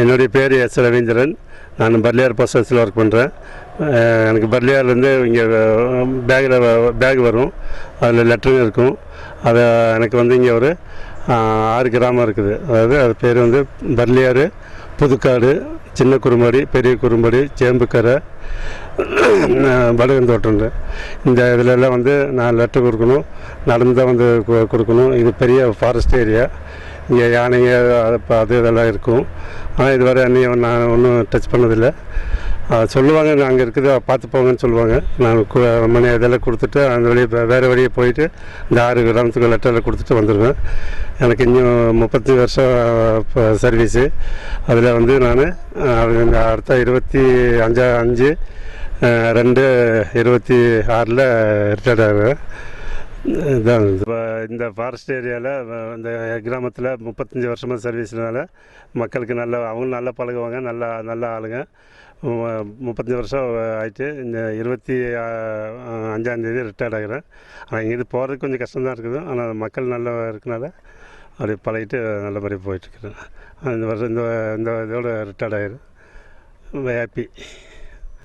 என்னுடைய பேர் எஸ் ரவீந்திரன். நான் பர்லியார் போஸ்ட் ஆஃபீஸில் ஒர்க் பண்ணுறேன். எனக்கு பர்லியார்லேருந்து இங்கே பேக் வரும், அதில் லெட்டருங்க இருக்கும். அதை எனக்கு வந்து இங்கே ஒரு 6 கிராமம் இருக்குது. அதாவது அது பேர் வந்து பர்லியார், புதுக்காடு, சின்ன குறும்படி, பெரிய குறும்படி, சேம்புக்கரை, வடகந்தோட்டம். இந்த இதிலெல்லாம் வந்து நான் லெட்டர் கொடுக்கணும், நடந்து தான் வந்து கொடுக்கணும். இது பெரிய ஃபாரஸ்ட் ஏரியா. இங்கே யானைங்க அது இதெல்லாம் இருக்கும். ஆனால் இதுவரை அன்றையும் நான் ஒன்றும் டச் பண்ணதில்லை. சொல்லுவாங்க, அங்கே இருக்குது பார்த்து போங்கன்னு சொல்லுவாங்க. நான் மணி இதெல்லாம் கொடுத்துட்டு அந்த வழியை வேறு வழியை போயிட்டு இந்த 6 கிராமத்துக்கு லெட்டரில் கொடுத்துட்டு வந்துடுவேன். எனக்கு இன்னும் 35 வருஷம் சர்வீஸு. அதில் வந்து நான் அடுத்த 25/5/2/26 ரிட்டையர்ட் ஆகுவேன். இதுதான் இந்த ஃபாரஸ்ட் ஏரியாவில் இந்த கிராமத்தில் 35 வருஷமாக சர்வீஸ்னால மக்களுக்கு அவங்களும் நல்லா பழகுவாங்க. நல்ல ஆளுங்க. 35 வருஷம் ஆகிட்டு இந்த 25ஆம் தேதி ரிட்டையர்ட் ஆகிறேன். ஆனால் இங்கேருந்து போகிறதுக்கு கொஞ்சம் கஷ்டம்தான் இருக்குது. ஆனால் மக்கள் நல்லா இருக்கனால அப்படி பழகிட்டு நல்லபடியாக போயிட்டுருக்குறேன். இந்த வருஷம் இந்த இதோட ரிட்டையர்ட் ஆகிடும். ஹாப்பி.